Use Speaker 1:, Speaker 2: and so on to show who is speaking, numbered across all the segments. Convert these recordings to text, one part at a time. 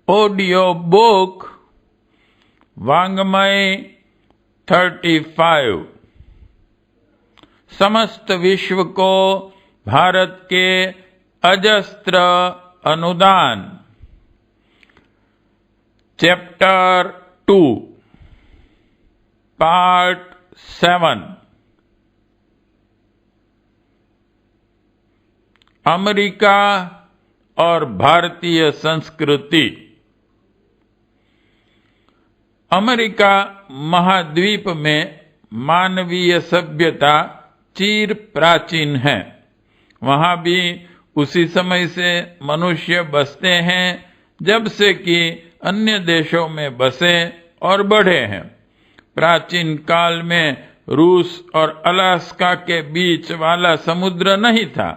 Speaker 1: Audio book वाङ्मय 35। समस्त विश्व को भारत के अजस्त्र अनुदान। Chapter 2 part 7। अमेरिका और भारतीय संस्कृति। अमेरिका महाद्वीप में मानवीय सभ्यता चिर प्राचीन है। वहां भी उसी समय से मनुष्य बसते हैं जब से कि अन्य देशों में बसे और बढ़े हैं। प्राचीन काल में रूस और अलास्का के बीच वाला समुद्र नहीं था।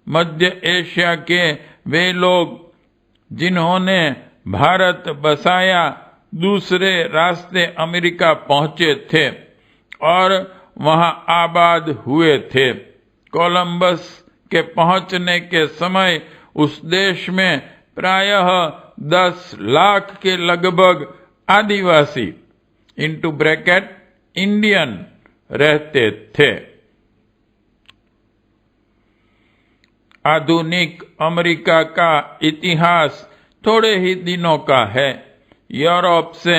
Speaker 1: मध्य एशिया के वे लोग जिन्होंने भारत बसाया दूसरे रास्ते अमेरिका पहुंचे थे और वहां आबाद हुए थे। कोलंबस के पहुंचने के समय उस देश में प्रायः 10 लाख के लगभग आदिवासी (इंडियन) रहते थे। आधुनिक अमेरिका का इतिहास थोड़े ही दिनों का है। यूरोप से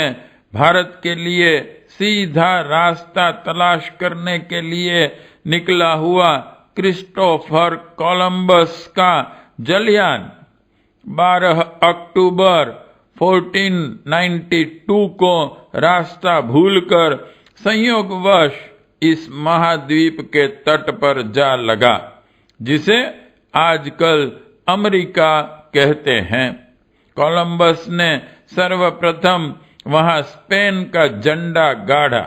Speaker 1: भारत के लिए सीधा रास्ता तलाश करने के लिए निकला हुआ क्रिस्टोफर कोलंबस का जलयान 12 अक्टूबर 1492 को रास्ता भूलकर संयोगवश इस महाद्वीप के तट पर जा लगा, जिसे आजकल अमेरिका कहते हैं। कोलंबस ने सर्वप्रथम वहां स्पेन का झंडा गाड़ा।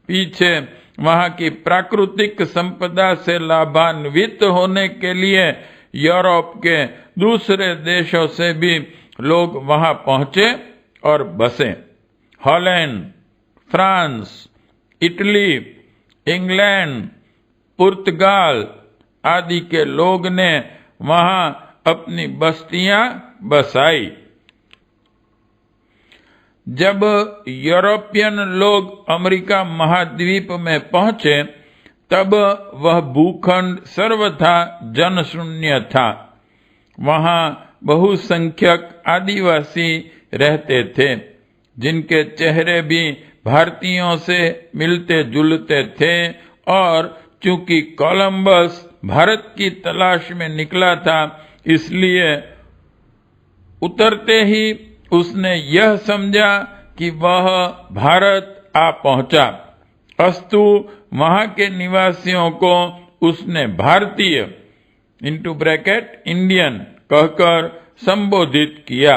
Speaker 1: पीछे वहां की प्राकृतिक संपदा से लाभान्वित होने के लिए यूरोप के दूसरे देशों से भी लोग वहां पहुंचे और बसे। हॉलैंड, फ्रांस, इटली, इंग्लैंड, पुर्तगाल आदि के लोग ने वहां अपनी बस्तियां बसाई। जब यूरोपियन लोग अमेरिका महाद्वीप में पहुंचे तब वह भूखंड सर्वथा जनशून्य था। वहां बहुसंख्यक आदिवासी रहते थे, जिनके चेहरे भी भारतीयों से मिलते जुलते थे, और चूंकि कोलंबस भारत की तलाश में निकला था, इसलिए उतरते ही उसने यह समझा कि वह भारत आ पहुंचा। अस्तु वहां के निवासियों को उसने भारतीय (इंडियन) कहकर संबोधित किया।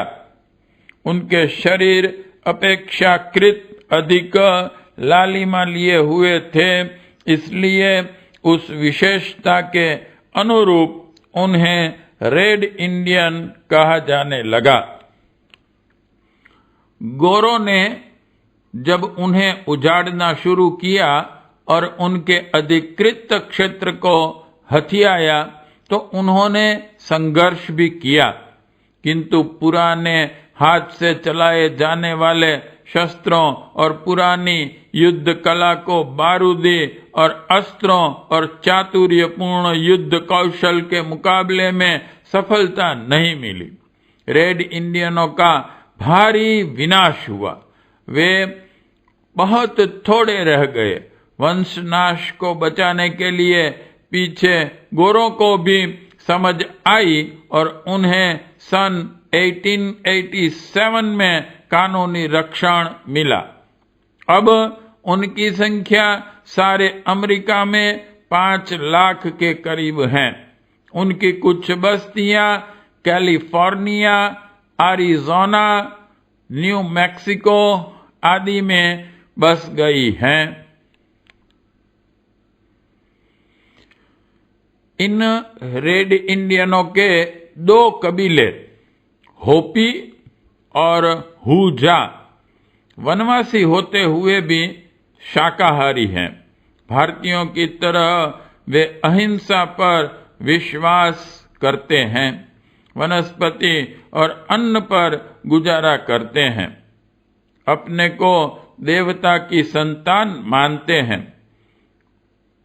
Speaker 1: उनके शरीर अपेक्षाकृत अधिक लालिमा लिए हुए थे, इसलिए उस विशेषता के अनुरूप उन्हें रेड इंडियन कहा जाने लगा। गोरों ने जब उन्हें उजाड़ना शुरू किया और उनके अधिकृत क्षेत्र को हथियाया तो उन्होंने संघर्ष भी किया, किंतु पुराने हाथ से चलाए जाने वाले शस्त्रों और पुरानी युद्ध कला को बारूदी और अस्त्रों और चातुर्यपूर्ण युद्ध कौशल के मुकाबले में सफलता नहीं मिली। रेड इंडियनों का भारी विनाश हुआ। वे बहुत थोड़े रह गए। वंशनाश को बचाने के लिए पीछे गोरों को भी समझ आई और उन्हें सन 1887 में कानूनी रक्षण मिला। अब उनकी संख्या सारे अमेरिका में 5 लाख के करीब हैं। उनकी कुछ बस्तियां कैलिफोर्निया, अरिज़ोना, न्यू मैक्सिको आदि में बस गई हैं। इन रेड इंडियनों के 2 कबीले, होपी और हुजा, वनवासी होते हुए भी शाकाहारी हैं। भारतीयों की तरह वे अहिंसा पर विश्वास करते हैं। वनस्पति और अन्न पर गुजारा करते हैं। अपने को देवता की संतान मानते हैं।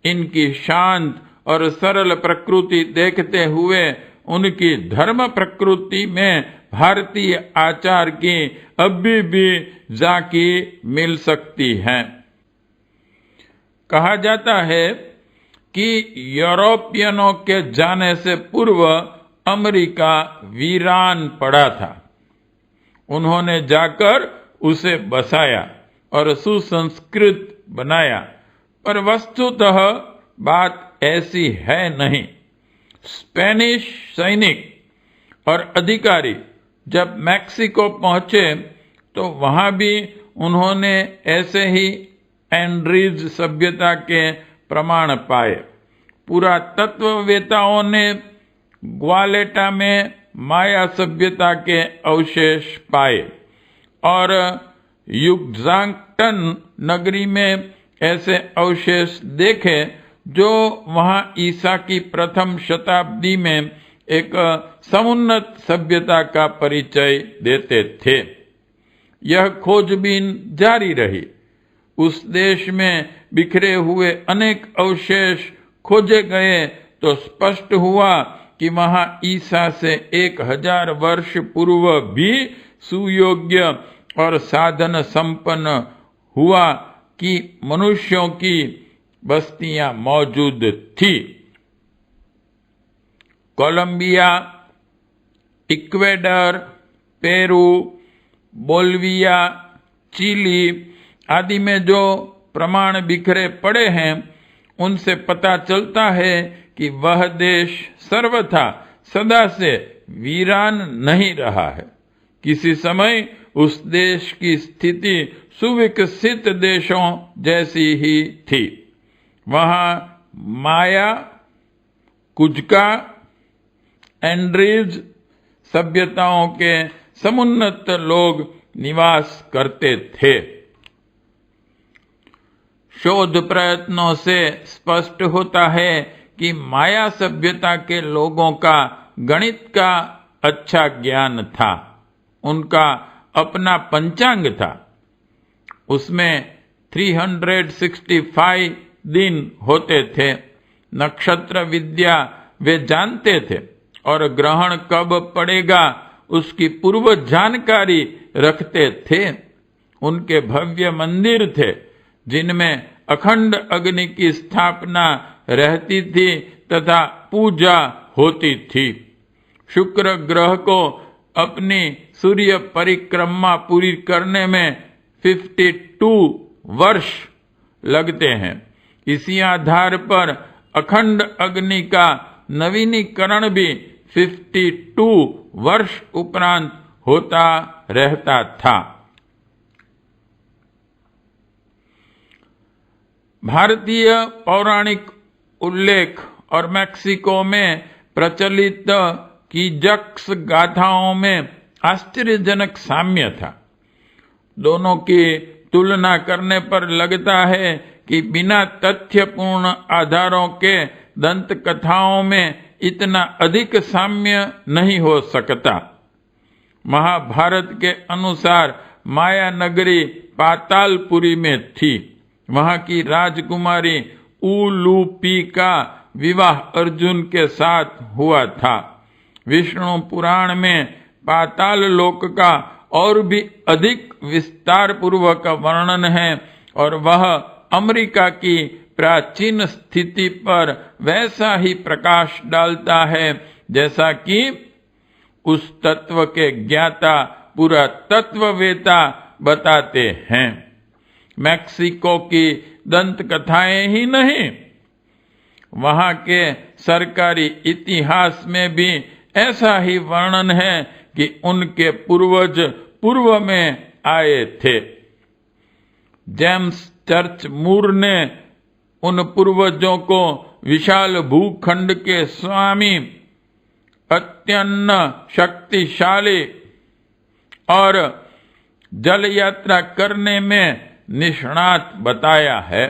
Speaker 1: इनकी शांत और सरल प्रकृति देखते हुए उनकी धर्म प्रकृति में भारतीय आचार की अभी भी झांकी मिल सकती है। कहा जाता है कि यूरोपियनों के जाने से पूर्व अमेरिका वीरान पड़ा था। उन्होंने जाकर उसे बसाया और सुसंस्कृत बनाया, पर वस्तुतः बात ऐसी है नहीं। स्पेनिश सैनिक और अधिकारी जब मैक्सिको पहुंचे तो वहां भी उन्होंने ऐसे ही एंड्रीज सभ्यता के प्रमाण पाए। पुरातत्ववेताओं ने ग्वालेटा में माया सभ्यता के अवशेष पाए और युक्जांगटन नगरी में ऐसे अवशेष देखे जो वहां ईसा की प्रथम शताब्दी में एक समुन्नत सभ्यता का परिचय देते थे। यह खोजबीन जारी रही। उस देश में बिखरे हुए अनेक अवशेष खोजे गए तो स्पष्ट हुआ कि वहां ईसा से 1000 वर्ष पूर्व भी सुयोग्य और साधन संपन्न हुआ कि मनुष्यों की बस्तियां मौजूद थी। Colombia, Ecuador, Peru, Bolivia, Chile आदि में जो प्रमाण बिखरे पड़े हैं, उनसे पता चलता है कि वह देश सर्वथा सदा से वीरान नहीं रहा है। किसी समय उस देश की स्थिति सुविकसित देशों जैसी ही थी। वहां माया, कुजका, एंड्रीज सभ्यताओं के समुन्नत लोग निवास करते थे। शोध प्रयत्नों से स्पष्ट होता है कि माया सभ्यता के लोगों का गणित का अच्छा ज्ञान था। उनका अपना पंचांग था। उसमें 365 दिन होते थे। नक्षत्र विद्या वे जानते थे और ग्रहण कब पड़ेगा उसकी पूर्व जानकारी रखते थे। उनके भव्य मंदिर थे जिनमें अखंड अग्नि की स्थापना रहती थी तथा पूजा होती थी। शुक्र ग्रह को अपनी सूर्य परिक्रमा पूरी करने में 52 वर्ष लगते हैं। इसी आधार पर अखंड अग्नि का नवीनीकरण भी 52 वर्ष उपरांत होता रहता था। भारतीय पौराणिक उल्लेख और मैक्सिको में प्रचलित कीजक्स गाथाओं में आश्चर्यजनक साम्य था। दोनों की तुलना करने पर लगता है कि बिना तथ्यपूर्ण आधारों के दंत कथाओं में इतना अधिक साम्य नहीं हो सकता। महाभारत के अनुसार माया नगरी पातालपुरी में थी। वहां की राजकुमारी उलूपी का विवाह अर्जुन के साथ हुआ था। विष्णु पुराण में पाताल लोक का और भी अधिक विस्तार पूर्वक वर्णन है और वह अमेरिका की प्राचीन स्थिति पर वैसा ही प्रकाश डालता है जैसा कि उस तत्व के ज्ञाता पुरातत्ववेता बताते हैं। मैक्सिको की दंत कथाएं ही नहीं, वहां के सरकारी इतिहास में भी ऐसा ही वर्णन है कि उनके पूर्वज पूर्व में आए थे। जेम्स चर्च मूर ने उन पूर्वजों को विशाल भूखंड के स्वामी, अत्यंत शक्तिशाली और जल यात्रा करने में निष्णात बताया है।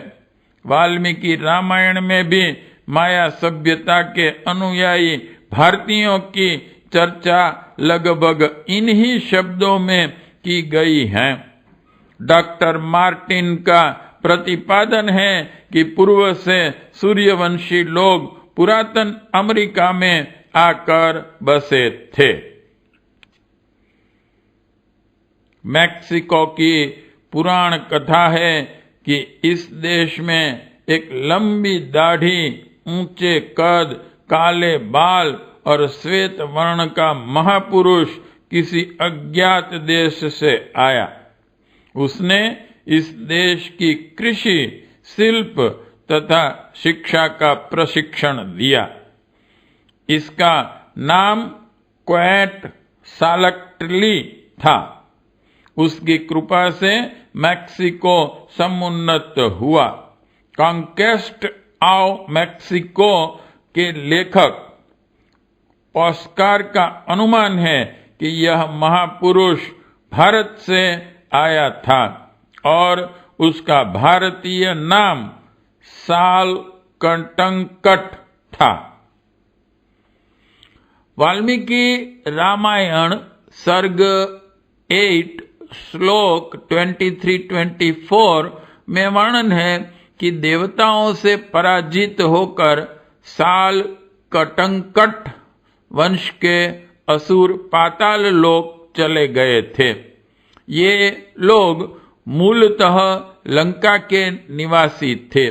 Speaker 1: वाल्मीकि रामायण में भी माया सभ्यता के अनुयायी भारतीयों की चर्चा लगभग इन्हीं शब्दों में की गई है। डॉक्टर मार्टिन का प्रतिपादन है कि पूर्व से सूर्यवंशी लोग पुरातन अमेरिका में आकर बसे थे। मैक्सिको की पुराण कथा है कि इस देश में एक लंबी दाढ़ी, ऊंचे कद, काले बाल और श्वेत वर्ण का महापुरुष किसी अज्ञात देश से आया। उसने इस देश की कृषि, शिल्प तथा शिक्षा का प्रशिक्षण दिया। इसका नाम क्वेटसालक्टली था। उसकी कृपा से मैक्सिको समुन्नत हुआ। कॉन्क्वेस्ट ऑफ मैक्सिको के लेखक ऑस्कार का अनुमान है कि यह महापुरुष भारत से आया था और उसका भारतीय नाम साल कंटंकट था। वाल्मीकि रामायण सर्ग 8 श्लोक 23-24 में वर्णन है कि देवताओं से पराजित होकर साल कटंकट वंश के असुर पाताल लोक चले गए थे। ये लोग मूलतः लंका के निवासी थे।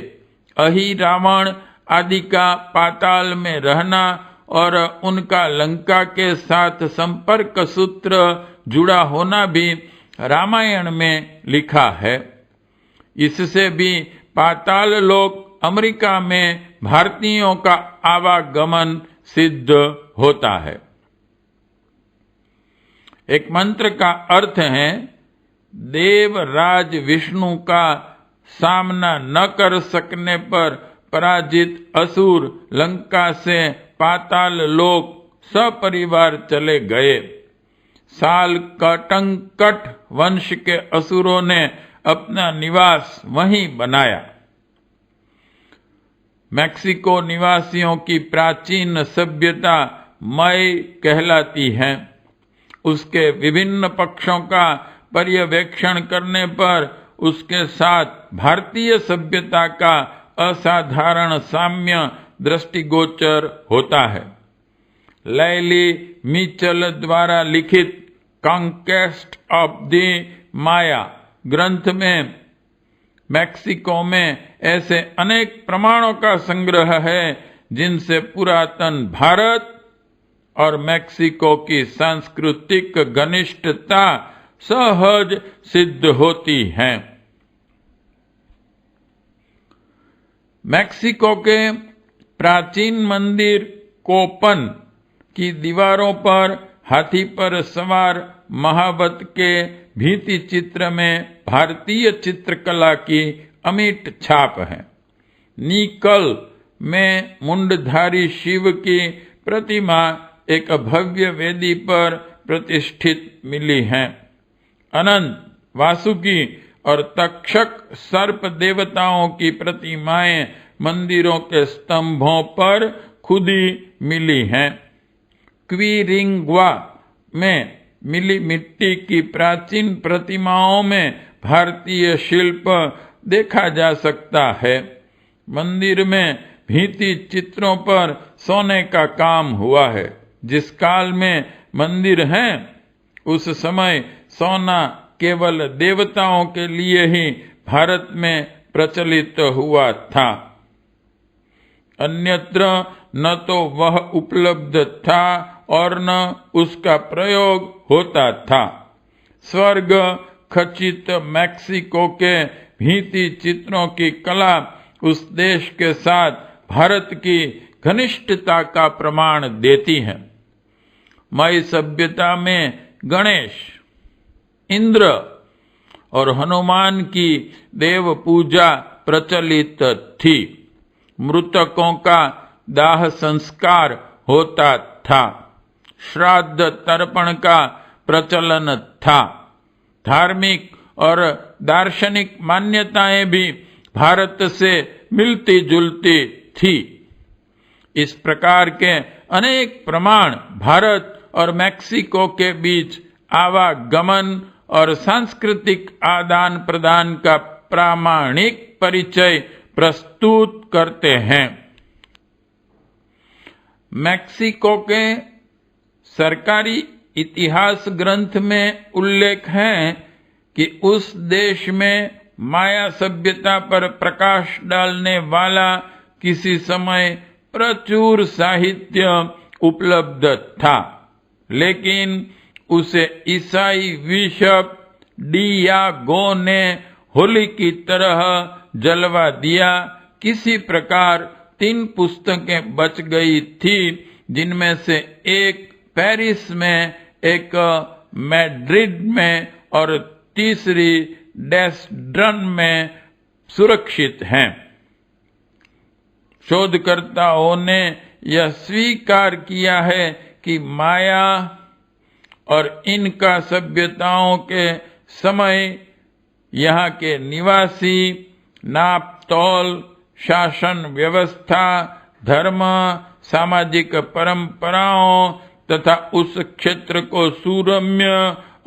Speaker 1: अहि रावण आदि का पाताल में रहना और उनका लंका के साथ संपर्क सूत्र जुड़ा होना भी रामायण में लिखा है। इससे भी पाताल लोक अमेरिका में भारतीयों का आवागमन सिद्ध होता है। एक मंत्र का अर्थ है, देवराज विष्णु का सामना न कर सकने पर पराजित असुर लंका से पाताल लोक सपरिवार चले गए। साल कटंकट वंश के असुरों ने अपना निवास वहीं बनाया। मैक्सिको निवासियों की प्राचीन सभ्यता मय कहलाती है। उसके विभिन्न पक्षों का पर्यवेक्षण करने पर उसके साथ भारतीय सभ्यता का असाधारण साम्य दृष्टिगोचर होता है। लैली मिचल द्वारा लिखित कॉन्क्वेस्ट ऑफ द माया ग्रंथ में मैक्सिको में ऐसे अनेक प्रमाणों का संग्रह है जिनसे पुरातन भारत और मैक्सिको की सांस्कृतिक घनिष्ठता सहज सिद्ध होती है। मैक्सिको के प्राचीन मंदिर कोपन की दीवारों पर हाथी पर सवार महावत के भित्ति चित्र में भारतीय चित्रकला की अमिट छाप है। निकल में मुंडधारी शिव की प्रतिमा एक भव्य वेदी पर प्रतिष्ठित मिली है। अनंत, वासुकी और तक्षक सर्प देवताओं की प्रतिमाएं मंदिरों के स्तंभों पर खुदी मिली हैं। क्वीरिंग्वा में मिली मिट्टी की प्राचीन प्रतिमाओं में भारतीय शिल्प देखा जा सकता है। मंदिर में भित्ति चित्रों पर सोने का काम हुआ है। जिस काल में मंदिर है उस समय सोना केवल देवताओं के लिए ही भारत में प्रचलित हुआ था। अन्यत्र न तो वह उपलब्ध था और न उसका प्रयोग होता था। स्वर्ग खचित मैक्सिको के भित्ति चित्रों की कला उस देश के साथ भारत की घनिष्ठता का प्रमाण देती है। मय सभ्यता में गणेश, इंद्र और हनुमान की देव पूजा प्रचलित थी। मृतकों का दाह संस्कार होता था। श्राद्ध तर्पण का प्रचलन था। धार्मिक और दार्शनिक मान्यताएं भी भारत से मिलती जुलती थी। इस प्रकार के अनेक प्रमाण भारत और मैक्सिको के बीच आवागमन और सांस्कृतिक आदान प्रदान का प्रामाणिक परिचय प्रस्तुत करते हैं। मैक्सिको के सरकारी इतिहास ग्रंथ में उल्लेख है कि उस देश में माया सभ्यता पर प्रकाश डालने वाला किसी समय प्रचुर साहित्य उपलब्ध था, लेकिन उसे ईसाई बिशप डियागो ने होली की तरह जलवा दिया। किसी प्रकार 3 पुस्तकें बच गई थी, जिनमें से एक पेरिस में, एक मैड्रिड में और तीसरी डेस्ड्रन में सुरक्षित हैं। शोधकर्ताओं ने यह स्वीकार किया है कि माया और इनका सभ्यताओं के समय यहाँ के निवासी नापतोल, शासन व्यवस्था, धर्म, सामाजिक परंपराओं तथा उस क्षेत्र को सुरम्य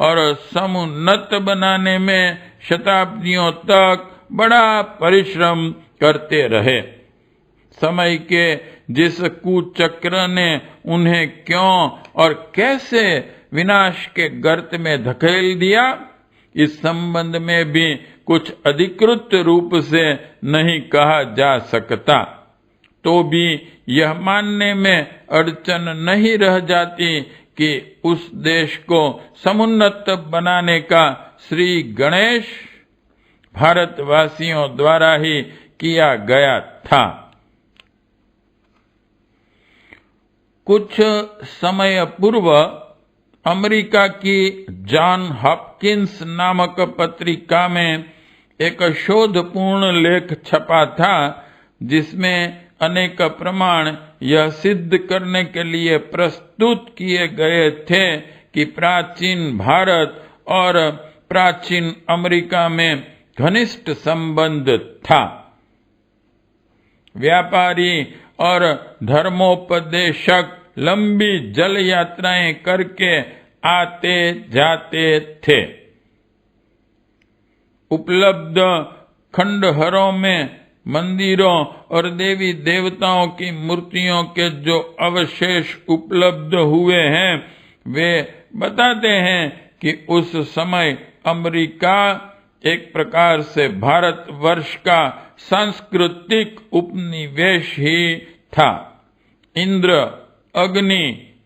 Speaker 1: और समुन्नत बनाने में शताब्दियों तक बड़ा परिश्रम करते रहे। समय के जिस कुचक्र ने उन्हें क्यों और कैसे विनाश के गर्त में धकेल दिया, इस संबंध में भी कुछ अधिकृत रूप से नहीं कहा जा सकता। तो भी यह मानने में अड़चन नहीं रह जाती कि उस देश को समुन्नत बनाने का श्री गणेश भारतवासियों द्वारा ही किया गया था। कुछ समय पूर्व अमेरिका की जॉन हॉपकिंस नामक पत्रिका में एक शोधपूर्ण लेख छपा था, जिसमें अनेक प्रमाण यह सिद्ध करने के लिए प्रस्तुत किए गए थे कि प्राचीन भारत और प्राचीन अमेरिका में घनिष्ठ संबंध था। व्यापारी और धर्मोपदेशक लंबी जल यात्राएं करके आते जाते थे। उपलब्ध खंडहरों में मंदिरों और देवी देवताओं की मूर्तियों के जो अवशेष उपलब्ध हुए हैं, वे बताते हैं कि उस समय अमेरिका एक प्रकार से भारतवर्ष का सांस्कृतिक उपनिवेश ही था। इंद्र, अग्नि,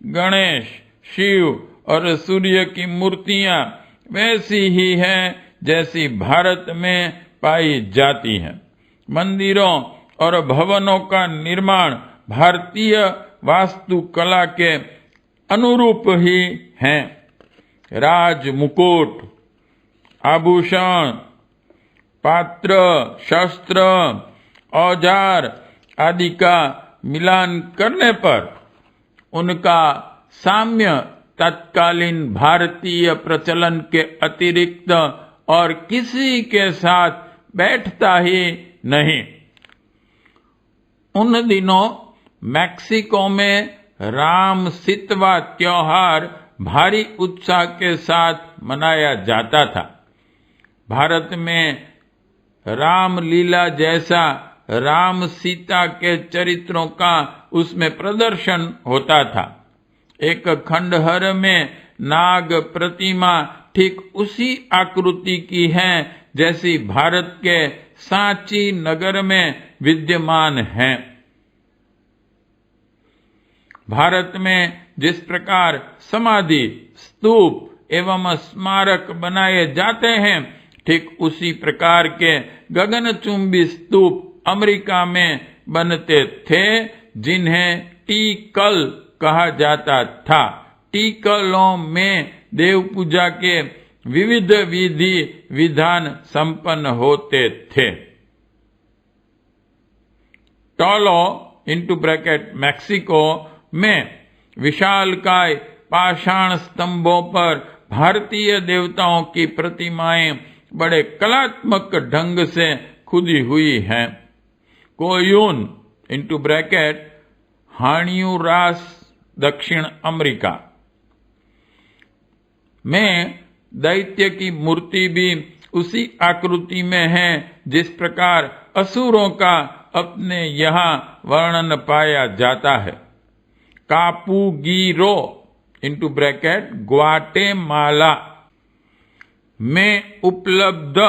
Speaker 1: गणेश, शिव और सूर्य की मूर्तियां वैसी ही हैं जैसी भारत में पाई जाती हैं। मंदिरों और भवनों का निर्माण भारतीय वास्तुकला के अनुरूप ही हैं। राज मुकुट, आभूषण, पात्र, शस्त्र, औजार आदि का मिलान करने पर उनका साम्य तत्कालीन भारतीय प्रचलन के अतिरिक्त और किसी के साथ बैठता ही नहीं। उन दिनों मैक्सिको में राम सितवा त्योहार भारी उत्साह के साथ मनाया जाता था। भारत में रामलीला जैसा राम सीता के चरित्रों का उसमें प्रदर्शन होता था। एक खंडहर में नाग प्रतिमा ठीक उसी आकृति की है जैसी भारत के सांची नगर में विद्यमान है। भारत में जिस प्रकार समाधि, स्तूप एवं स्मारक बनाए जाते हैं, ठीक उसी प्रकार के गगनचुंबी स्तूप अमेरिका में बनते थे, जिन्हें टीकल कहा जाता था। टीकलों में देव पूजा के विविध विधि विधान संपन्न होते थे। टोलो इंटू ब्रैकेट मैक्सिको में विशालकाय पाषाण स्तंभों पर भारतीय देवताओं की प्रतिमाएं बड़े कलात्मक ढंग से खुदी हुई हैं। कोयून इंटू ब्रैकेट हान्युरास दक्षिण अमेरिका में दैत्य की मूर्ति भी उसी आकृति में है जिस प्रकार असुरों का अपने यहाँ वर्णन पाया जाता है। कापुगीरो इंटू ब्रैकेट ग्वाटेमाला में उपलब्ध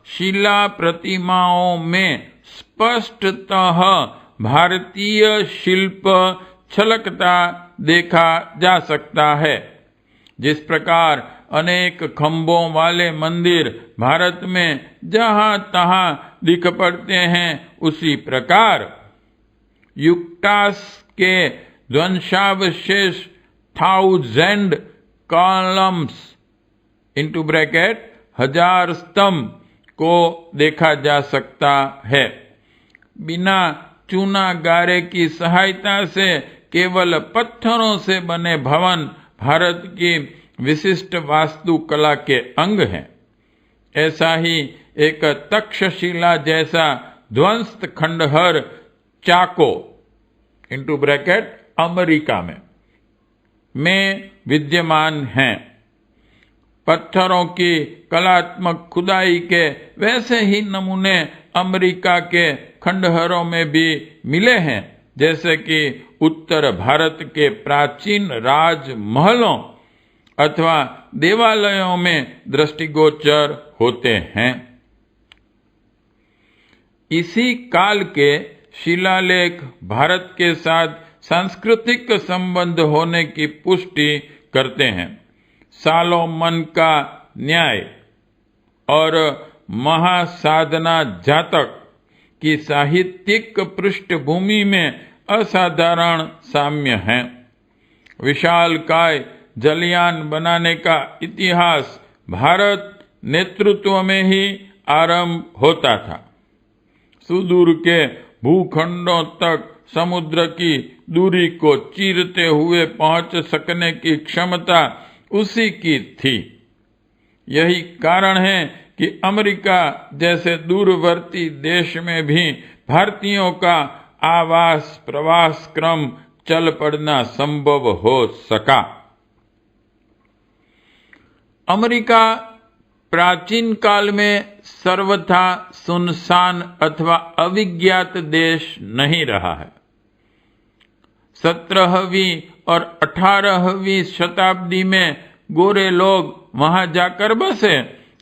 Speaker 1: शिला प्रतिमाओं में स्पष्टतः भारतीय शिल्प छलकता देखा जा सकता है। जिस प्रकार अनेक खंभों वाले मंदिर भारत में जहां तहां दिख पड़ते हैं, उसी प्रकार युक्तास के ध्वंसावशेष 1000 कॉलम्स इंटू ब्रैकेट 1000 स्तंभ को देखा जा सकता है। बिना चूना गारे की सहायता से केवल पत्थरों से बने भवन भारत की विशिष्ट वास्तुकला के अंग हैं। ऐसा ही एक तक्षशिला जैसा ध्वंस्त खंडहर चाको इंटू ब्रैकेट अमेरिका में विद्यमान हैं। पत्थरों की कलात्मक खुदाई के वैसे ही नमूने अमेरिका के खंडहरों में भी मिले हैं, जैसे कि उत्तर भारत के प्राचीन राजमहलों अथवा देवालयों में दृष्टिगोचर होते हैं। इसी काल के शिलालेख भारत के साथ सांस्कृतिक संबंध होने की पुष्टि करते हैं। सालोमन का न्याय और महासाधना जातक की साहित्यिक पृष्ठभूमि में असाधारण साम्य है। विशालकाय जलयान बनाने का इतिहास भारत नेतृत्व में ही आरंभ होता था। सुदूर के भूखंडों तक समुद्र की दूरी को चीरते हुए पहुंच सकने की क्षमता उसी की थी। यही कारण है कि अमेरिका जैसे दूरवर्ती देश में भी भारतीयों का आवास प्रवास क्रम चल पड़ना संभव हो सका। अमेरिका प्राचीन काल में सर्वथा सुनसान अथवा अविज्ञात देश नहीं रहा है। 17वीं और 18वीं शताब्दी में गोरे लोग वहां जाकर बसे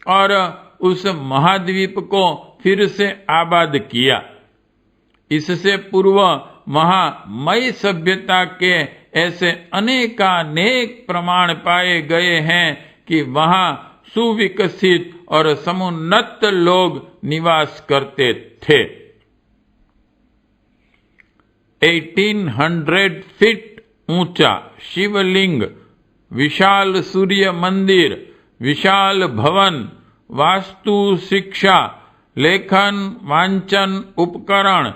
Speaker 1: और उस महाद्वीप को फिर से आबाद किया। इससे पूर्व वहां मई सभ्यता के ऐसे अनेकानेक प्रमाण पाए गए हैं कि वहां सुविकसित और समुन्नत लोग निवास करते थे। 1800 फीट ऊंचा शिवलिंग, विशाल सूर्य मंदिर, विशाल भवन, वास्तु शिक्षा, लेखन वांचन उपकरण,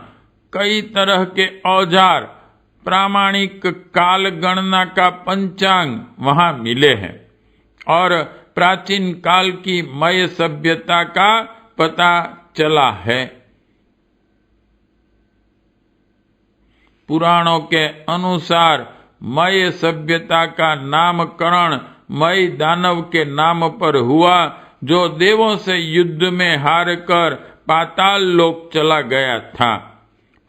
Speaker 1: कई तरह के औजार, प्रामाणिक काल गणना का पंचांग वहां मिले हैं और प्राचीन काल की मय सभ्यता का पता चला है। पुराणों के अनुसार मय सभ्यता का नामकरण मय दानव के नाम पर हुआ, जो देवों से युद्ध में हारकर पाताल लोक चला गया था।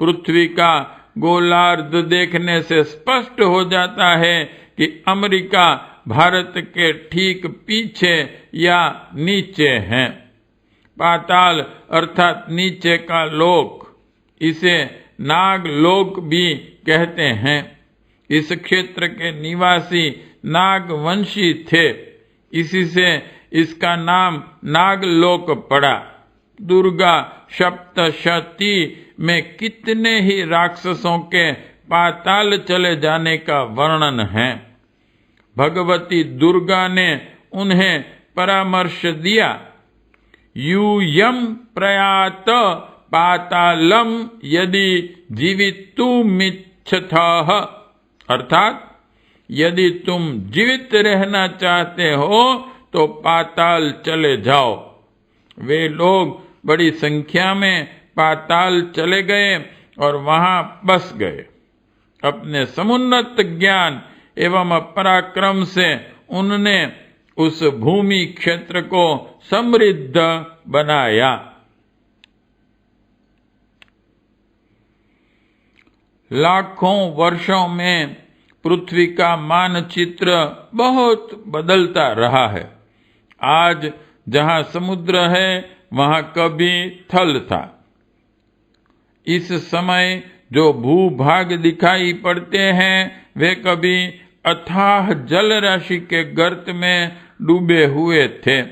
Speaker 1: पृथ्वी का गोलार्ध देखने से स्पष्ट हो जाता है कि अमेरिका भारत के ठीक पीछे या नीचे है। पाताल अर्थात नीचे का लोक, इसे नाग लोक भी कहते हैं। इस क्षेत्र के निवासी नागवंशी थे, इसी से इसका नाम नागलोक पड़ा। दुर्गा सप्तशती में कितने ही राक्षसों के पाताल चले जाने का वर्णन है। भगवती दुर्गा ने उन्हें परामर्श दिया, यूयं प्रयात पातालम यदि जीवितुमिच्छथः, अर्थात यदि तुम जीवित रहना चाहते हो तो पाताल चले जाओ। वे लोग बड़ी संख्या में पाताल चले गए और वहां बस गए। अपने समुन्नत ज्ञान एवं पराक्रम से उनने उस भूमि क्षेत्र को समृद्ध बनाया। लाखों वर्षों में पृथ्वी का मानचित्र बहुत बदलता रहा है। आज जहां समुद्र है वहां कभी थल था। इस समय जो भूभाग दिखाई पड़ते हैं वे कभी अथाह जल राशि के गर्त में डूबे हुए थे।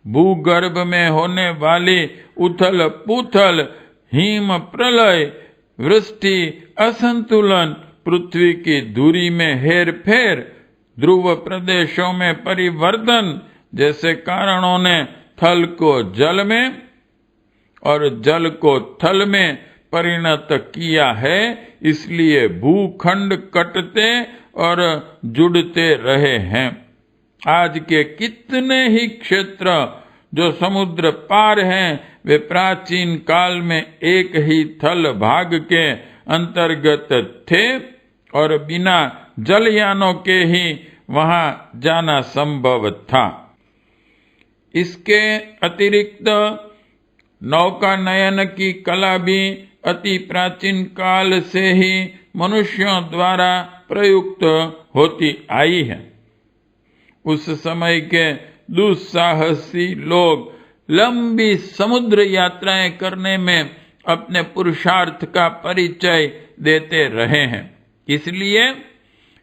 Speaker 1: भूगर्भ में होने वाली उथल पुथल, हिम प्रलय, वृष्टि, असंतुलन, पृथ्वी की धुरी में हेर फेर, ध्रुव प्रदेशों में परिवर्तन जैसे कारणों ने थल को जल में और जल को थल में परिणत किया है। इसलिए भूखंड कटते और जुड़ते रहे हैं। आज के कितने ही क्षेत्र जो समुद्र पार हैं वे प्राचीन काल में एक ही थल भाग के अंतर्गत थे और बिना जलयानों के ही वहां जाना संभव था। इसके अतिरिक्त नौकानयन की कला भी अति प्राचीन काल से ही मनुष्यों द्वारा प्रयुक्त होती आई है। उस समय के दुस्साहसी लोग लंबी समुद्र यात्राएं करने में अपने पुरुषार्थ का परिचय देते रहे हैं। इसलिए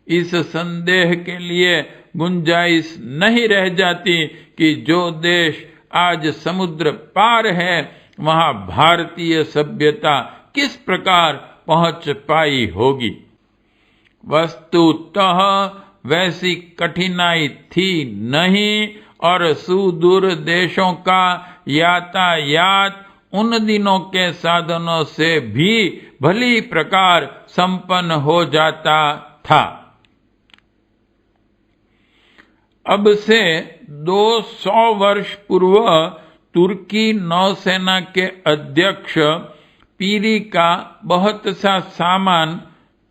Speaker 1: इस संदेह के लिए गुंजाइश नहीं रह जाती कि जो देश आज समुद्र पार है वहां भारतीय सभ्यता किस प्रकार पहुंच पाई होगी। वस्तुतः वैसी कठिनाई थी नहीं और सुदूर देशों का यातायात उन दिनों के साधनों से भी भली प्रकार संपन्न हो जाता था। अब से 200 वर्ष पूर्व तुर्की नौसेना के अध्यक्ष पीरी का बहुत सा सामान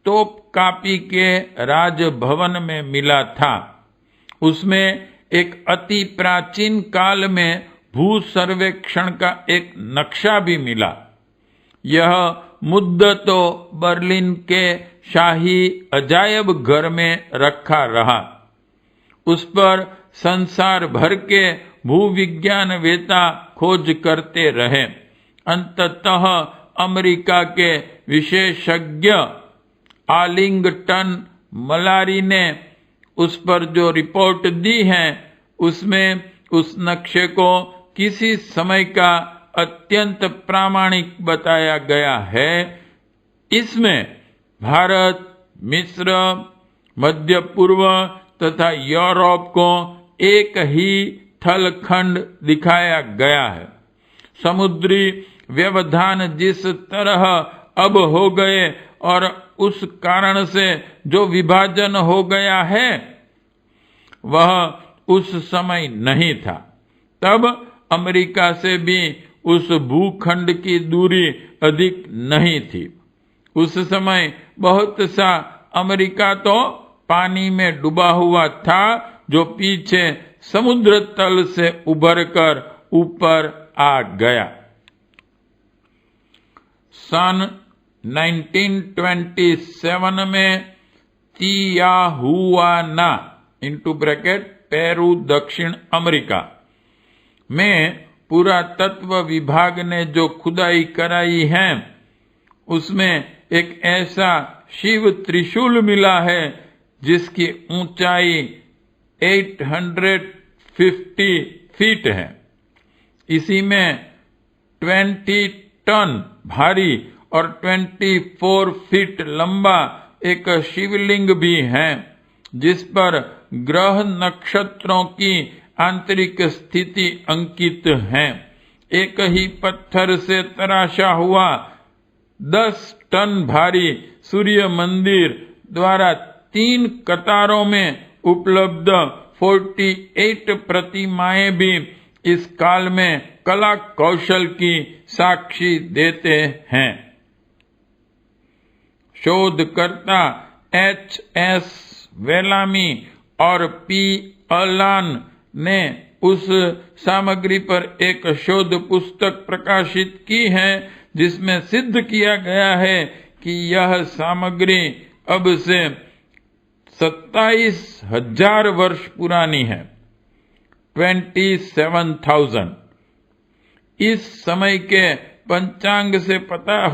Speaker 1: तोपकापी के राजभवन में मिला था। उसमें एक अति प्राचीन काल में भू सर्वेक्षण का एक नक्शा भी मिला। यह मुद्दतों बर्लिन के शाही अजायब घर में रखा रहा। उस पर संसार भर के भूविज्ञान वेता खोज करते रहे। अंततः अमेरिका के विशेषज्ञ आर्लिंगटन मलारी ने उस पर जो रिपोर्ट दी है उसमें उस नक्शे को किसी समय का अत्यंत प्रामाणिक बताया गया है। इसमें भारत, मिस्र, मध्य पूर्व तथा यूरोप को एक ही थलखंड दिखाया गया है। समुद्री व्यवधान जिस तरह अब हो गए और उस कारण से जो विभाजन हो गया है वह उस समय नहीं था। तब अमेरिका से भी उस भूखंड की दूरी अधिक नहीं थी। उस समय बहुत सा अमेरिका तो पानी में डूबा हुआ था जो पीछे समुद्र तल से उभरकर ऊपर आ गया। सन 1927 में तियाहुआना (पेरू दक्षिण अमेरिका) में पुरातत्व विभाग ने जो खुदाई कराई है उसमें एक ऐसा शिव त्रिशूल मिला है जिसकी ऊंचाई 850 फीट है। इसी में 20 टन भारी और 24 फीट लंबा एक शिवलिंग भी है जिस पर ग्रह नक्षत्रों की आंतरिक स्थिति अंकित है। एक ही पत्थर से तराशा हुआ 10 टन भारी सूर्य मंदिर द्वारा 3 कतारों में उपलब्ध 48 प्रतिमाएं भी इस काल में कला कौशल की साक्षी देते हैं। शोधकर्ता H.S. वेलामी और पी अलान ने उस सामग्री पर एक शोध पुस्तक प्रकाशित की है जिसमें सिद्ध किया गया है कि यह सामग्री अब से 27,000 वर्ष पुरानी है। 27,000। इस समय के पंचांग से पता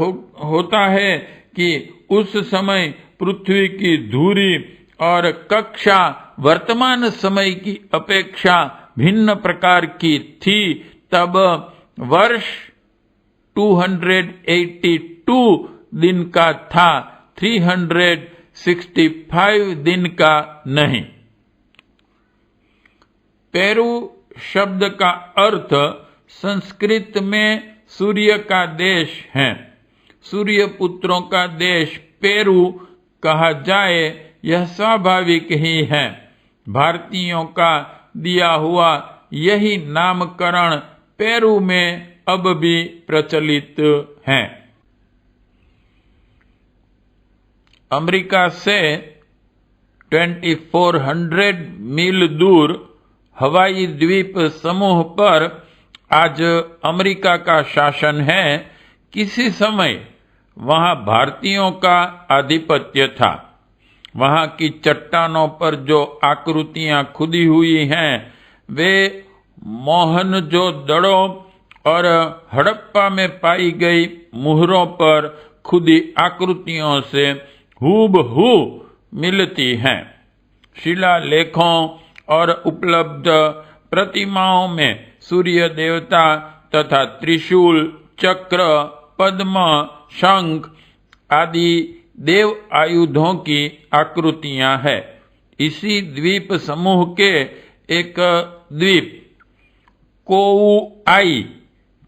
Speaker 1: होता है कि उस समय पृथ्वी की धुरी और कक्षा वर्तमान समय की अपेक्षा भिन्न प्रकार की थी। तब वर्ष 282 दिन का था, 365 दिन का नहीं। पेरू शब्द का अर्थ संस्कृत में सूर्य का देश है। सूर्य पुत्रों का देश पेरू कहा जाए यह स्वाभाविक ही है। भारतीयों का दिया हुआ यही नामकरण पेरू में अब भी प्रचलित है। अमेरिका से 2400 मील दूर हवाई द्वीप समूह पर आज अमेरिका का शासन है। किसी समय वहां भारतीयों का आधिपत्य था। वहां की चट्टानों पर जो आकृतियां खुदी हुई हैं वे मोहनजोदड़ो और हड़प्पा में पाई गई मुहरों पर खुदी आकृतियों से हूबहू मिलती हैं। शिलालेखों और उपलब्ध प्रतिमाओं में सूर्य देवता तथा त्रिशूल, चक्र, पद्म, शंख आदि देव आयुधों की आकृतियां हैं। इसी द्वीप समूह के एक द्वीप कोउआई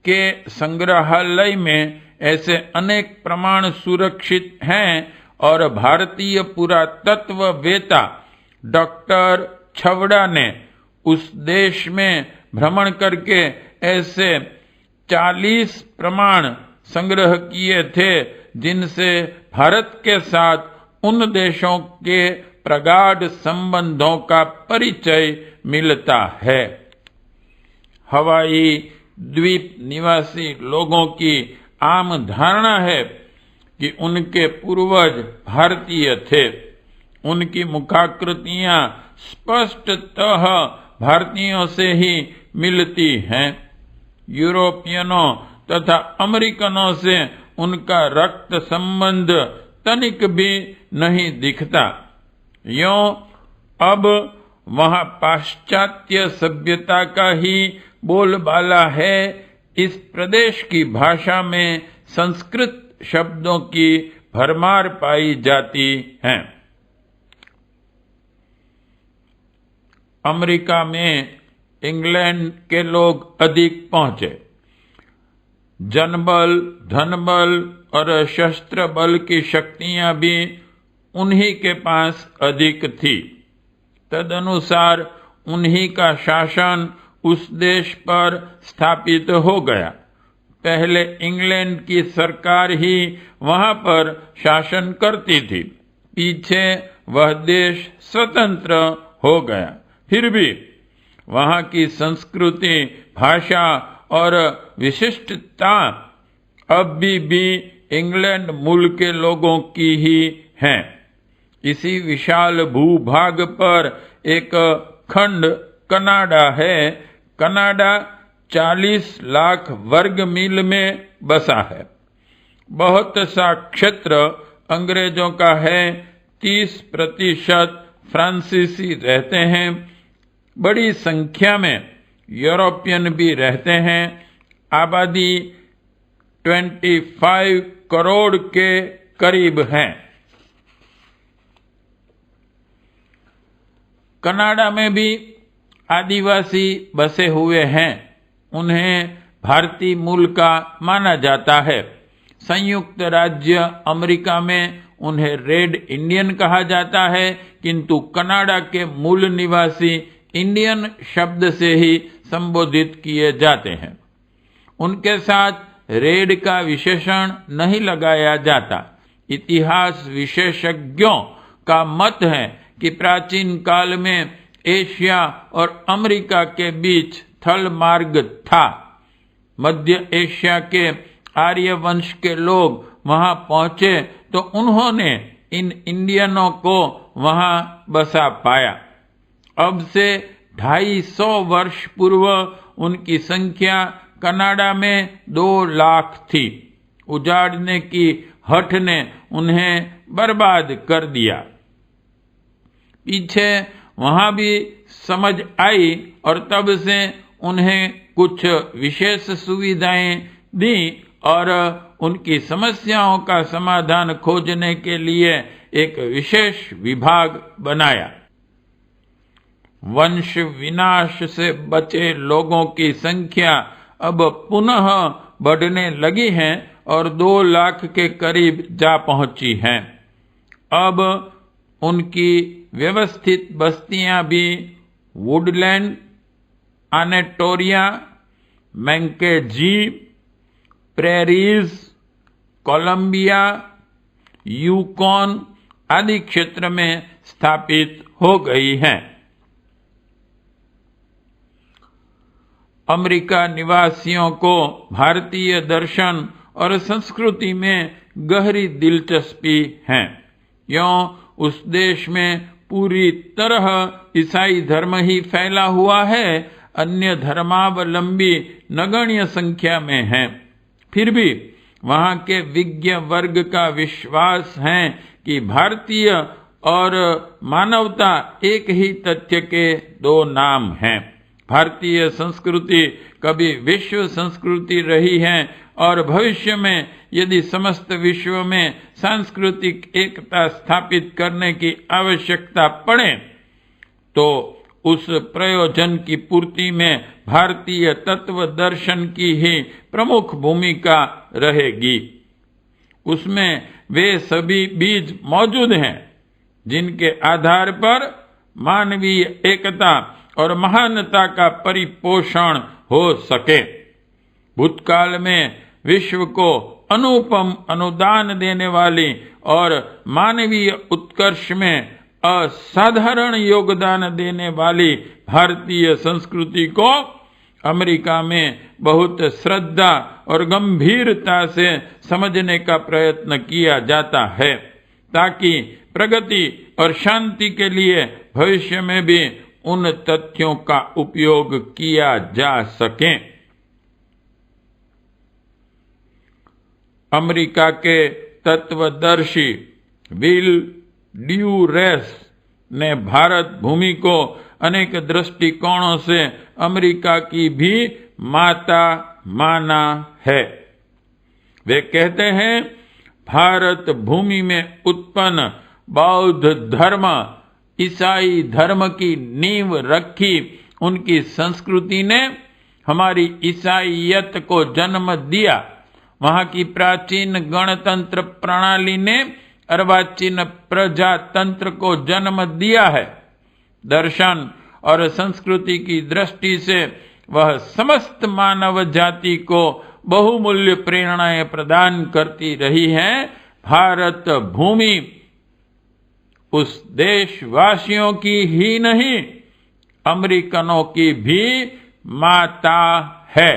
Speaker 1: के संग्रहालय में ऐसे अनेक प्रमाण सुरक्षित हैं और भारतीय पुरातत्ववेत्ता डॉक्टर छवड़ा ने उस देश में भ्रमण करके ऐसे 40 प्रमाण संग्रह किए थे जिनसे भारत के साथ उन देशों के प्रगाढ़ संबंधों का परिचय मिलता है। हवाई द्वीप निवासी लोगों की आम धारणा है कि उनके पूर्वज भारतीय थे। उनकी मुखाकृतियां स्पष्टतः भारतीयों से ही मिलती हैं। यूरोपियनों तथा अमेरिकनों से उनका रक्त संबंध तनिक भी नहीं दिखता। यों अब वहां पाश्चात्य सभ्यता का ही बोलबाला है। इस प्रदेश की भाषा में संस्कृत शब्दों की भरमार पाई जाती है। अमेरिका में इंग्लैंड के लोग अधिक पहुंचे। जनबल, धनबल और शस्त्र बल की शक्तियां भी उन्हीं के पास अधिक थी। तदनुसार उन्हीं का शासन उस देश पर स्थापित हो गया। पहले इंग्लैंड की सरकार ही वहां पर शासन करती थी। पीछे वह देश स्वतंत्र हो गया। फिर भी वहां की संस्कृति, भाषा और विशिष्टता अब भी इंग्लैंड मूल के लोगों की ही है। इसी विशाल भूभाग पर एक खंड कनाडा है। कनाडा 40 लाख वर्ग मील में बसा है। बहुत सा क्षेत्र अंग्रेजों का है। 30% फ्रांसीसी रहते हैं। बड़ी संख्या में यूरोपियन भी रहते हैं। आबादी 25 करोड़ के करीब है। कनाडा में भी आदिवासी बसे हुए हैं। उन्हें भारतीय मूल का माना जाता है। संयुक्त राज्य अमेरिका में उन्हें रेड इंडियन कहा जाता है, किंतु कनाडा के मूल निवासी इंडियन शब्द से ही संबोधित किए जाते हैं। उनके साथ रेड का विशेषण नहीं लगाया जाता। इतिहास विशेषज्ञों का मत है कि प्राचीन काल में एशिया और अमेरिका के बीच थल मार्ग था। मध्य एशिया के आर्य वंश के लोग वहां पहुंचे तो उन्होंने इन इंडियनों को वहां बसा पाया। अब से 250 वर्ष पूर्व उनकी संख्या कनाडा में 2 लाख थी। उजाड़ने की हठ ने उन्हें बर्बाद कर दिया। पीछे वहां भी समझ आई और तब से उन्हें कुछ विशेष सुविधाएं दी और उनकी समस्याओं का समाधान खोजने के लिए एक विशेष विभाग बनाया। वंश विनाश से बचे लोगों की संख्या अब पुनः बढ़ने लगी है और 2 लाख के करीब जा पहुंची है। अब उनकी व्यवस्थित बस्तियां भी वुडलैंड, आनेटोरिया, मैंकेजी, प्रेरीज, कोलंबिया, यूकॉन आदि क्षेत्र में स्थापित हो गई हैं। अमेरिका निवासियों को भारतीय दर्शन और संस्कृति में गहरी दिलचस्पी है। यों उस देश में पूरी तरह ईसाई धर्म ही फैला हुआ है, अन्य धर्मावलंबी नगण्य संख्या में हैं। फिर भी वहां के विज्ञ वर्ग का विश्वास है कि भारतीय और मानवता एक ही तथ्य के 2 नाम हैं। भारतीय संस्कृति कभी विश्व संस्कृति रही है और भविष्य में यदि समस्त विश्व में सांस्कृतिक एकता स्थापित करने की आवश्यकता पड़े तो उस प्रयोजन की पूर्ति में भारतीय तत्व दर्शन की ही प्रमुख भूमिका रहेगी। उसमें वे सभी बीज मौजूद हैं जिनके आधार पर मानवीय एकता और महानता का परिपोषण हो सके। भूतकाल में विश्व को अनुपम अनुदान देने वाली और मानवीय उत्कर्ष में असाधारण योगदान देने वाली भारतीय संस्कृति को अमेरिका में बहुत श्रद्धा और गंभीरता से समझने का प्रयत्न किया जाता है ताकि प्रगति और शांति के लिए भविष्य में भी उन तथ्यों का उपयोग किया जा सके। अमेरिका के तत्वदर्शी विल ड्यूरेस ने भारत भूमि को अनेक दृष्टिकोणों से अमेरिका की भी माता माना है। वे कहते हैं, भारत भूमि में उत्पन्न बौद्ध धर्म ईसाई धर्म की नींव रखी उनकी संस्कृति ने हमारी ईसाईयत को जन्म दिया। वहां की प्राचीन गणतंत्र प्रणाली ने अर्वाचीन प्रजातंत्र को जन्म दिया है। दर्शन और संस्कृति की दृष्टि से वह समस्त मानव जाति को बहुमूल्य प्रेरणाएं प्रदान करती रही है। भारत भूमि उस देशवासियों की ही नहीं, अमेरिकनों की भी माता है।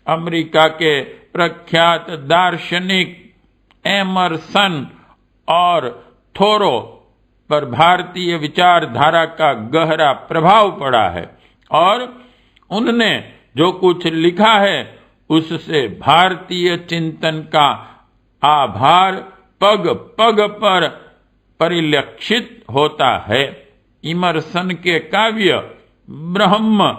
Speaker 1: अमेरिका के प्रख्यात दार्शनिक एमरसन और थोरो पर भारतीय विचारधारा का गहरा प्रभाव पड़ा है और उनने जो कुछ लिखा है उससे भारतीय चिंतन का आभार पग पग पर परिलक्षित होता है। इमर्सन के काव्य ब्रह्म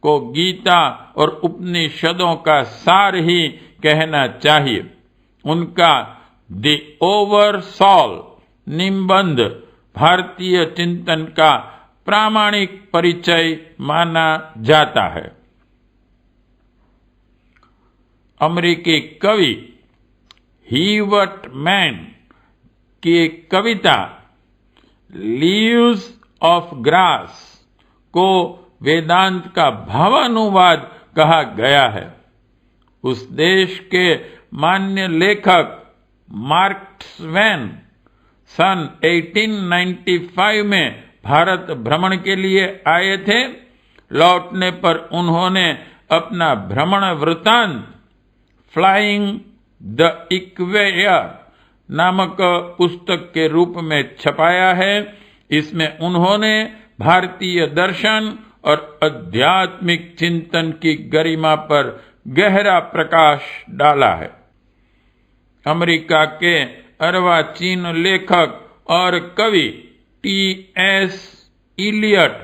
Speaker 1: को गीता और उपनिषदों का सार ही कहना चाहिए। उनका द ओवरसॉल निबंध भारतीय चिंतन का प्रामाणिक परिचय माना जाता है। अमेरिकी कवि हीवर्ट मैन की एक कविता लीव्स ऑफ ग्रास को वेदांत का भावानुवाद कहा गया है। उस देश के मान्य लेखक मार्क ट्वेन सन 1895 में भारत भ्रमण के लिए आए थे। लौटने पर उन्होंने अपना भ्रमण वृत्तांत फ्लाइंग द इक्वेयर नामक पुस्तक के रूप में छपाया है। इसमें उन्होंने भारतीय दर्शन और आध्यात्मिक चिंतन की गरिमा पर गहरा प्रकाश डाला है। अमेरिका के अर्वाचीन लेखक और कवि टी.एस. इलियट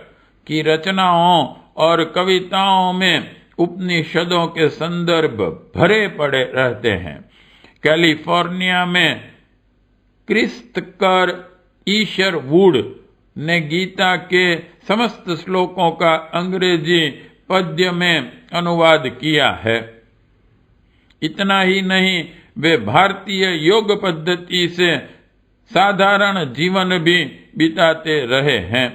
Speaker 1: की रचनाओं और कविताओं में उपनिषदों के संदर्भ भरे पड़े रहते हैं। कैलिफोर्निया में क्रिस्तकर ईशर वुड ने गीता के समस्त श्लोकों का अंग्रेजी पद्य में अनुवाद किया है। इतना ही नहीं, वे भारतीय योग पद्धति से साधारण जीवन भी बिताते रहे हैं।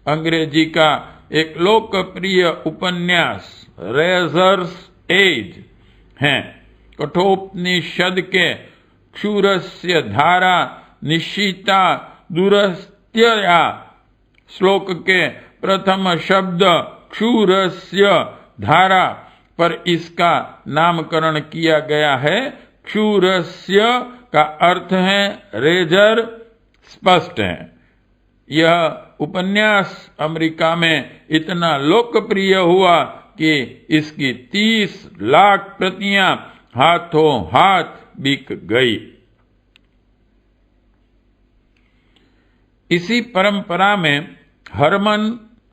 Speaker 1: अंग्रेजी का एक लोकप्रिय उपन्यास रेजर्स एज है। कठोपनिषद के क्षुरस्य धारा निश्चिता दुरस्त्यया श्लोक के प्रथम शब्द क्षुरस्य धारा पर इसका नामकरण किया गया है। क्षुरस्य का अर्थ है रेजर, स्पष्ट है। यह उपन्यास अमेरिका में इतना लोकप्रिय हुआ कि इसकी 30 लाख प्रतियां हाथों हाथ बिक गई। इसी परंपरा में हरमन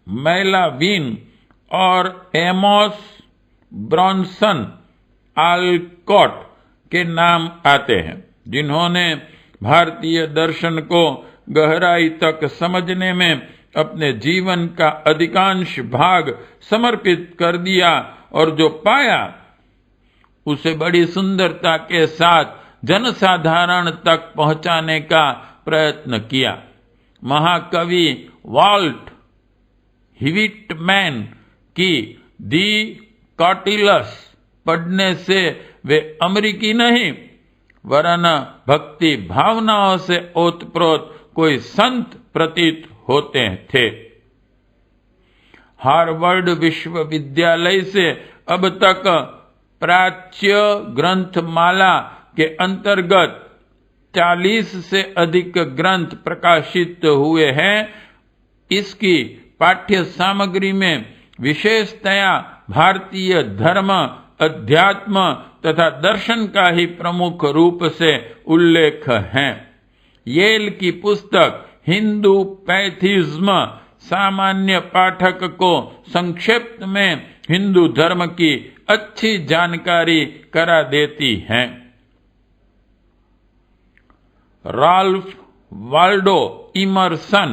Speaker 1: मैलाविन और एमोस ब्रॉनसन आलकॉट के नाम आते हैं, जिन्होंने भारतीय दर्शन को गहराई तक समझने में अपने जीवन का अधिकांश भाग समर्पित कर दिया और जो पाया उसे बड़ी सुंदरता के साथ जनसाधारण तक पहुंचाने का प्रयत्न किया। महाकवि वाल्ट व्हिटमैन की दी कॉटिलस पढ़ने से वे अमेरिकी नहीं वरन भक्ति भावनाओं से ओतप्रोत कोई संत प्रतीत होते थे। हार्वर्ड विश्वविद्यालय से अब तक प्राच्य ग्रंथमाला के अंतर्गत 40 से अधिक ग्रंथ प्रकाशित हुए हैं। इसकी पाठ्य सामग्री में विशेषतया भारतीय धर्म, अध्यात्म तथा दर्शन का ही प्रमुख रूप से उल्लेख है। येल की पुस्तक हिंदू पैथिज्म सामान्य पाठक को संक्षिप्त में हिंदू धर्म की अच्छी जानकारी करा देती है। Ralph Waldo Emerson,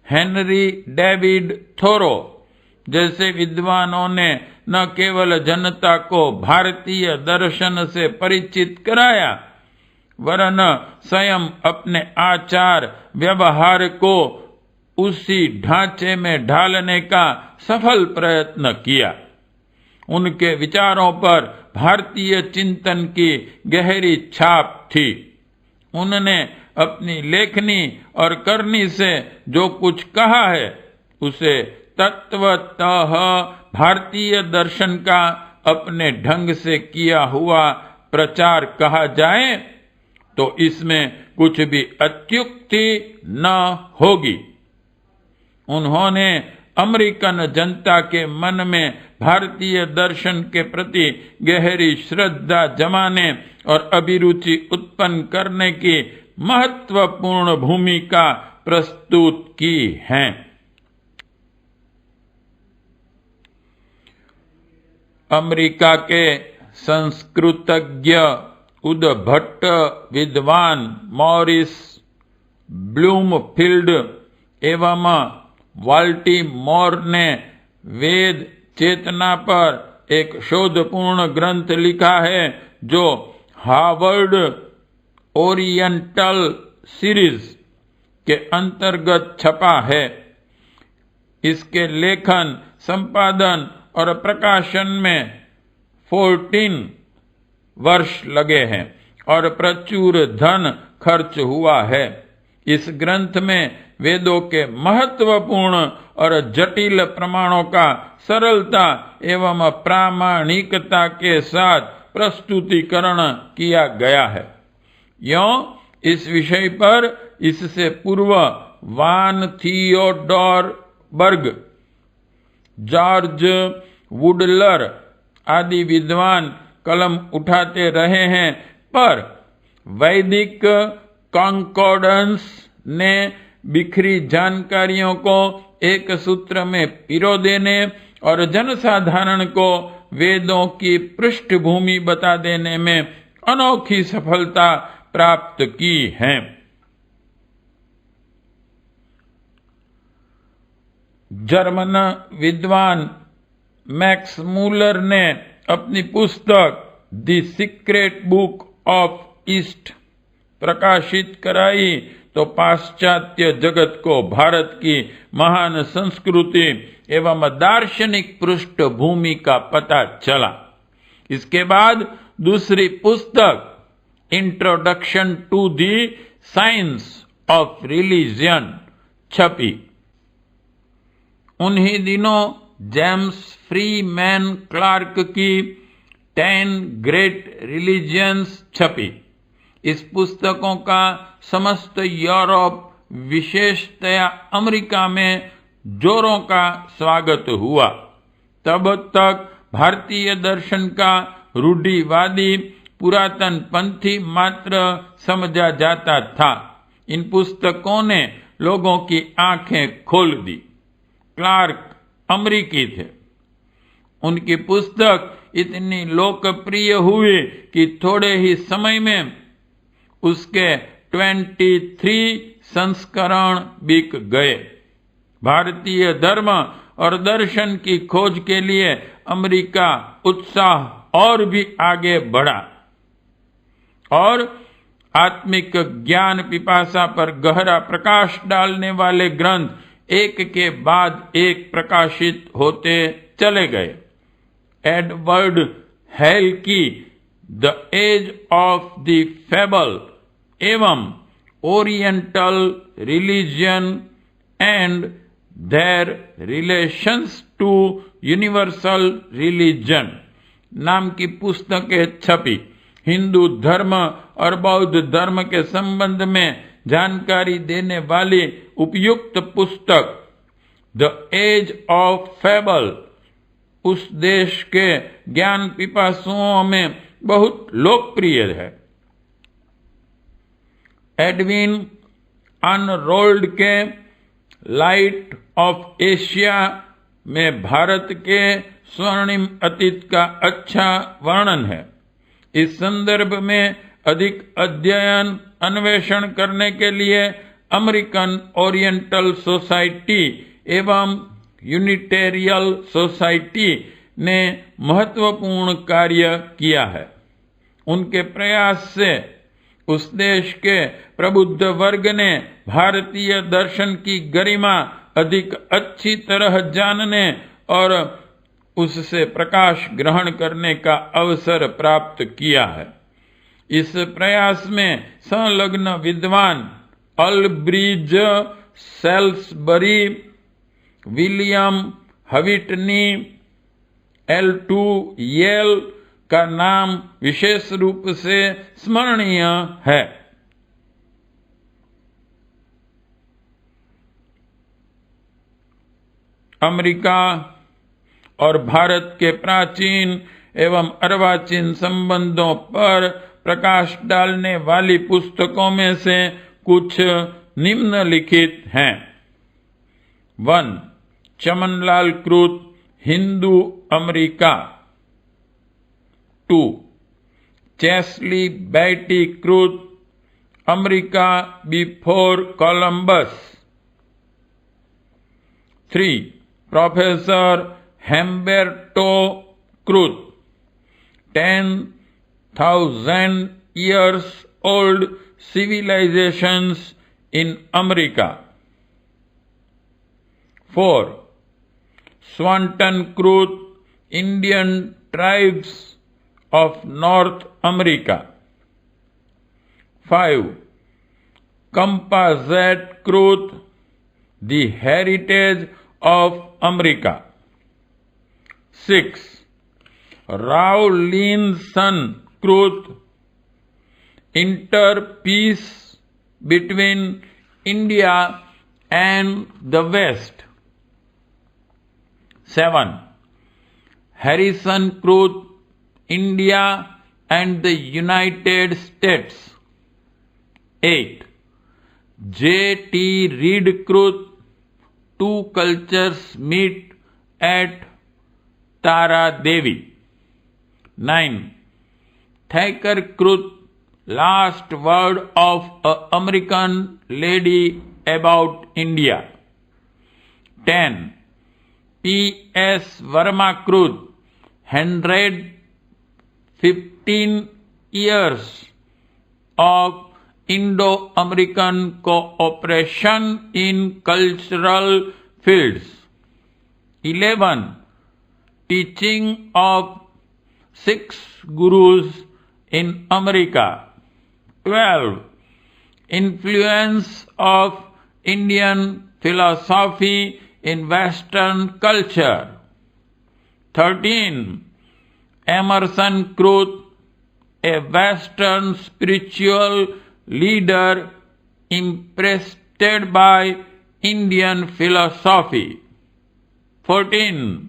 Speaker 1: Henry David Thoreau जैसे विद्वानों ने न केवल जनता को भारतीय दर्शन से परिचित कराया वरन स्वयं अपने आचार व्यवहार को उसी ढांचे में ढालने का सफल प्रयत्न किया। उनके विचारों पर भारतीय चिंतन की गहरी छाप थी। उन्होंने अपनी लेखनी और करनी से जो कुछ कहा है उसे तत्वतः भारतीय दर्शन का अपने ढंग से किया हुआ प्रचार कहा जाए तो इसमें कुछ भी अत्युक्ति न होगी। उन्होंने अमेरिकन जनता के मन में भारतीय दर्शन के प्रति गहरी श्रद्धा जमाने और अभिरुचि उत्पन्न करने की महत्वपूर्ण भूमिका प्रस्तुत की है। अमेरिका के संस्कृतज्ञ उद्भट विद्वान मॉरिस ब्लूमफील्ड एवं वाल्टीमोर ने वेद चेतना पर एक शोधपूर्ण ग्रंथ लिखा है जो हार्वर्ड ओरिएंटल सीरीज के अंतर्गत छपा है। इसके लेखन, संपादन और प्रकाशन में 14 वर्ष लगे हैं और प्रचुर धन खर्च हुआ है। इस ग्रंथ में वेदों के महत्वपूर्ण और जटिल प्रमाणों का सरलता एवं प्रामाणिकता के साथ प्रस्तुतिकरण किया गया है। यों इस विषय पर इससे पूर्व वान थियोडोरबर्ग, जॉर्ज वुडलर आदि विद्वान कलम उठाते रहे हैं, पर वैदिक कॉन्कॉर्डेंस ने बिखरी जानकारियों को एक सूत्र में पिरो देने और जनसाधारण को वेदों की पृष्ठभूमि बता देने में अनोखी सफलता प्राप्त की है। जर्मन विद्वान मैक्स मूलर ने अपनी पुस्तक the secret book of east प्रकाशित कराई तो पाश्चात्य जगत को भारत की महान संस्कृति एवं दार्शनिक पृष्ठभूमि का पता चला। इसके बाद दूसरी पुस्तक introduction to the science of religion छपी। उन्हीं दिनों जेम्स फ्रीमैन क्लार्क की 10 ग्रेट रिलीजियंस छपी। इस पुस्तकों का समस्त यूरोप, विशेषतया अमेरिका में जोरों का स्वागत हुआ। तब तक भारतीय दर्शन का रूढ़िवादी पुरातन पंथी मात्र समझा जाता था। इन पुस्तकों ने लोगों की आंखें खोल दी। क्लार्क अमेरिकी थे। उनकी पुस्तक इतनी लोकप्रिय हुई कि थोड़े ही समय में उसके 23 संस्करण बिक गए। भारतीय धर्म और दर्शन की खोज के लिए अमेरिका उत्साह और भी आगे बढ़ा और आत्मिक ज्ञान पिपासा पर गहरा प्रकाश डालने वाले ग्रंथ एक के बाद एक प्रकाशित होते चले गए। एडवर्ड हेल की the age of the fable एवं oriental religion and their relations to universal religion नाम की पुस्तकें छपी। हिंदू धर्म और बौद्ध धर्म के संबंध में जानकारी देने वाली उपयुक्त पुस्तक द एज ऑफ फेबल उस देश के ज्ञान पिपासुओं में बहुत लोकप्रिय है। एडविन अनरोल्ड के लाइट ऑफ एशिया में भारत के स्वर्णिम अतीत का अच्छा वर्णन है। इस संदर्भ में अधिक अध्ययन अन्वेषण करने के लिए अमेरिकन ओरिएंटल सोसाइटी एवं यूनिटेरियल सोसाइटी ने महत्वपूर्ण कार्य किया है। उनके प्रयास से उस देश के प्रबुद्ध वर्ग ने भारतीय दर्शन की गरिमा अधिक अच्छी तरह जानने और उससे प्रकाश ग्रहण करने का अवसर प्राप्त किया है। इस प्रयास में संलग्न विद्वान अल्ब्रिज सेल्सबरी, विलियम हविटनी, L2 येल का नाम विशेष रूप से स्मरणीय है। अमेरिका और भारत के प्राचीन एवं अर्वाचीन संबंधों पर प्रकाश डालने वाली पुस्तकों में से कुछ निम्नलिखित हैं। 1. चमनलाल कृत हिंदू अमेरिका। 2. चेस्ली बैटी कृत America before Columbus. 3. Professor Humberto कृत 10,000 years old civilizations in America। 4. Swanton कृत Indian tribes of North America। 5. Composite Truth, The Heritage of America. 6. Rawlinson Truth, Interpeace Between India and the West. 7. Harrison Truth, India and the United States. 8. J.T. Reed Truth, Two Cultures Meet at Tara Devi. 9. Thacker Truth, Last Word of an American Lady About India. 10. P.S. Verma Truth, 115 years of Indo-American cooperation in cultural fields. 11. Teaching of 6 Gurus in America. 12. Influence of Indian philosophy in Western culture. 13. Emerson Truth, a Western spiritual leader impressed by Indian philosophy. 14.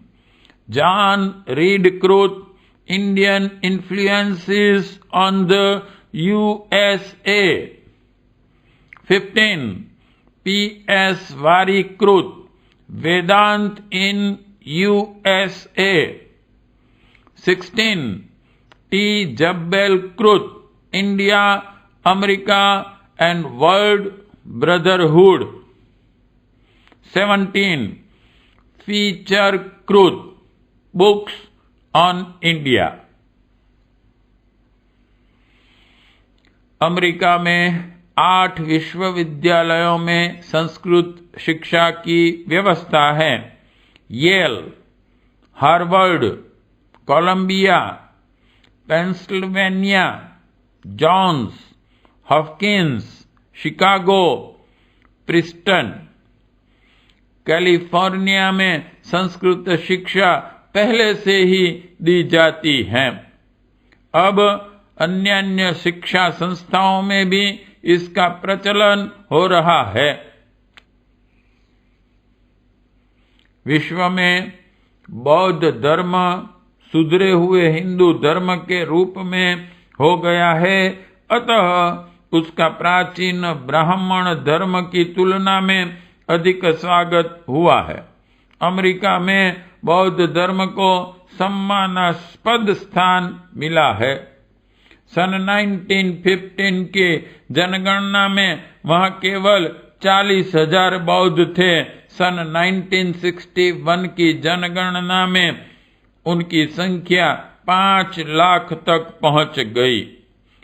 Speaker 1: John Reed Truth, Indian influences on the USA. 15. P.S. Vari Truth, Vedant in USA. 16. T. Jabbel Truth, India, America and World Brotherhood. 17. Feature Truth, Books on India. America में 8 विश्वविद्यालयों में संस्कृत शिक्षा की व्यवस्था है। Yale, Harvard, Columbia, Pennsylvania, Johns Hopkins, Chicago, Princeton. California में संस्कृत शिक्षा पहले से ही दी जाती है। अब अन्य शिक्षा संस्थाओं में भी इसका प्रचलन हो रहा है। विश्व में बौद्ध धर्म सुधरे हुए हिंदू धर्म के रूप में हो गया है, अतः उसका प्राचीन ब्राह्मण धर्म की तुलना में अधिक स्वागत हुआ है। अमेरिका में बौद्ध धर्म को सम्मानास्पद स्थान मिला है। सन 1915 के जनगणना में वहां केवल 40,000 बौद्ध थे। सन 1961 की जनगणना में उनकी संख्या 5 लाख तक पहुंच गई।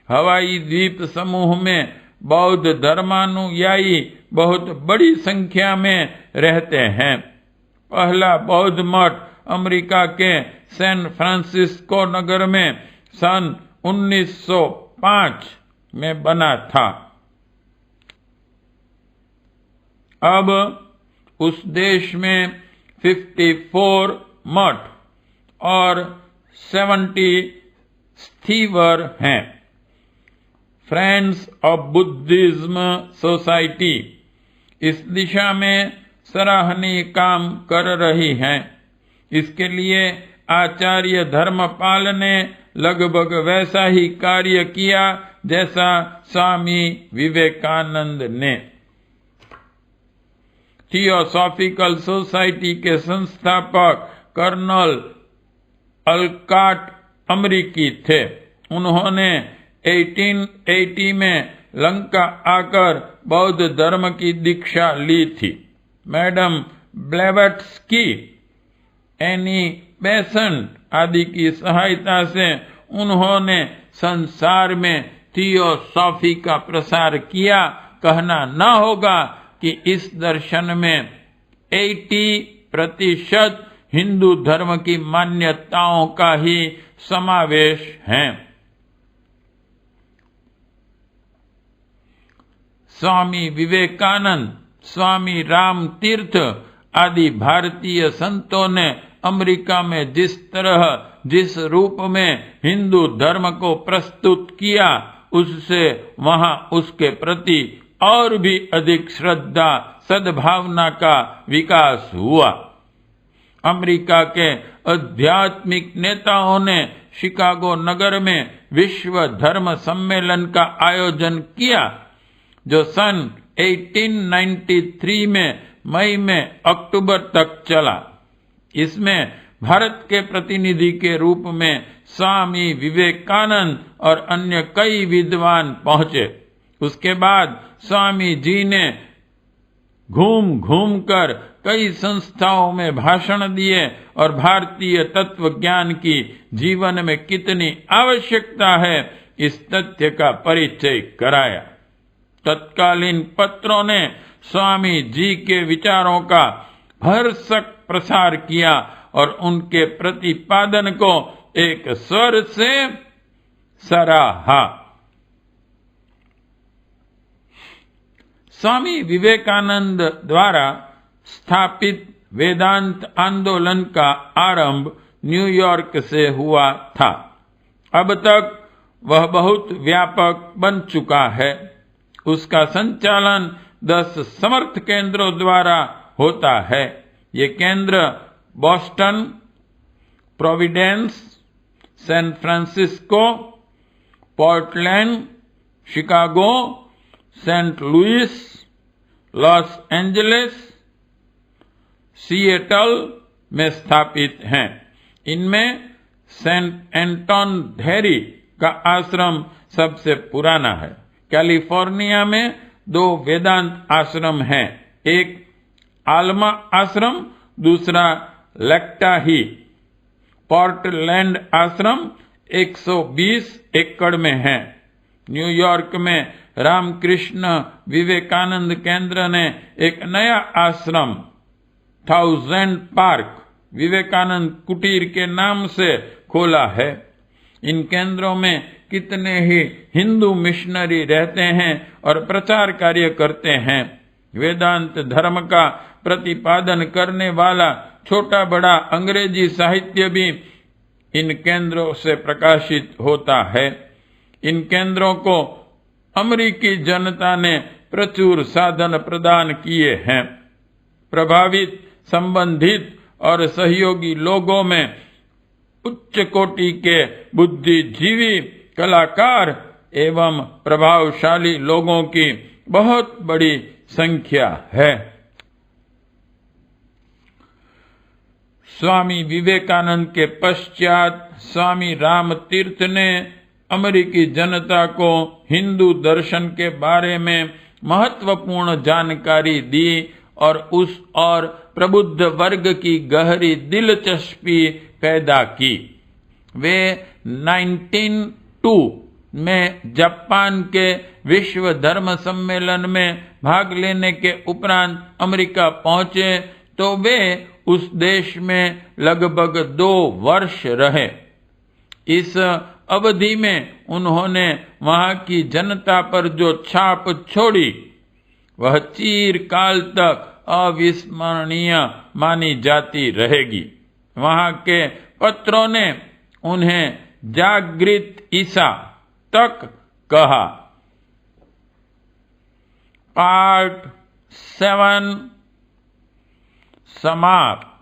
Speaker 1: हवाई द्वीप समूह में बौद्ध धर्मानुयायी बहुत बड़ी संख्या में रहते हैं। पहला बौद्ध मठ अमेरिका के सैन फ्रांसिस्को नगर में सन 1905 में बना था। अब उस देश में 54 मठ और 70 स्थीवर हैं। फ्रेंड्स ऑफ बुद्धिज्म सोसाइटी इस दिशा में सराहनीय काम कर रही हैं। इसके लिए आचार्य धर्मपाल ने लगभग वैसा ही कार्य किया जैसा स्वामी विवेकानंद ने। थियोसॉफिकल सोसाइटी के संस्थापक कर्नल अलकाट अमरीकी थे। उन्होंने 1880 में लंका आकर बौद्ध धर्म की दीक्षा ली थी। मैडम ब्लेवत्स्की, एनी बेसेंट आदि की सहायता से उन्होंने संसार में थियोसॉफी का प्रसार किया। कहना न होगा कि इस दर्शन में 80% हिंदू धर्म की मान्यताओं का ही समावेश है। स्वामी विवेकानंद, स्वामी राम तीर्थ आदि भारतीय संतों ने अमेरिका में जिस तरह, जिस रूप में हिंदू धर्म को प्रस्तुत किया, उससे वहां उसके प्रति और भी अधिक श्रद्धा, सद्भावना का विकास हुआ। अमेरिका के आध्यात्मिक नेताओं ने शिकागो नगर में विश्व धर्म सम्मेलन का आयोजन किया, जो सन 1893 में मई में अक्टूबर तक चला। इसमें भारत के प्रतिनिधि के रूप में स्वामी विवेकानंद और अन्य कई विद्वान पहुंचे। उसके बाद स्वामी जी ने घूम घूम कर कई संस्थाओं में भाषण दिए और भारतीय तत्व ज्ञान की जीवन में कितनी आवश्यकता है, इस तथ्य का परिचय कराया। तत्कालीन पत्रों ने स्वामी जी के विचारों का भरसक प्रसार किया और उनके प्रतिपादन को एक स्वर से सराहा। स्वामी विवेकानंद द्वारा स्थापित वेदांत आंदोलन का आरंभ न्यूयॉर्क से हुआ था। अब तक वह बहुत व्यापक बन चुका है। उसका संचालन 10 समर्थ केंद्रों द्वारा होता है। ये केंद्र Boston, Providence, San Francisco, Portland, Chicago, Saint Louis, Los Angeles, Seattle में स्थापित हैं। इनमें सेंट एंटोन धैरी का आश्रम सबसे पुराना है। कैलिफोर्निया में 2 वेदांत आश्रम हैं, एक आल्मा आश्रम, दूसरा लेक्टाही। पोर्टलैंड आश्रम 120 एकड़ में है। न्यूयॉर्क में रामकृष्ण विवेकानंद केंद्र ने एक नया आश्रम 1000 पार्क विवेकानंद कुटीर के नाम से खोला है। इन केंद्रों में कितने ही हिंदू मिशनरी रहते हैं और प्रचार कार्य करते हैं। वेदांत धर्म का प्रतिपादन करने वाला छोटा बड़ा अंग्रेजी साहित्य भी इन केंद्रों से प्रकाशित होता है। इन केंद्रों को अमेरिकी जनता ने प्रचुर साधन प्रदान किए हैं। प्रभावित, संबंधित और सहयोगी लोगों में उच्च कोटि के बुद्धिजीवी, कलाकार एवं प्रभावशाली लोगों की बहुत बड़ी संख्या है। स्वामी विवेकानंद के पश्चात स्वामी राम तीर्थ ने अमेरिकी जनता को हिंदू दर्शन के बारे में महत्वपूर्ण जानकारी दी और उस और प्रबुद्ध वर्ग की गहरी दिलचस्पी पैदा की। वे 1902 में जापान के विश्व धर्म सम्मेलन में भाग लेने के उपरांत अमेरिका पहुंचे तो वे उस देश में लगभग 2 वर्ष रहे। इस अवधि में उन्होंने वहां की जनता पर जो छाप छोड़ी वह चिरकाल तक अविस्मरणीय मानी जाती रहेगी। वहां के पत्रों ने उन्हें जागृत ईसा तक कहा। पार्ट 7 समाप्त।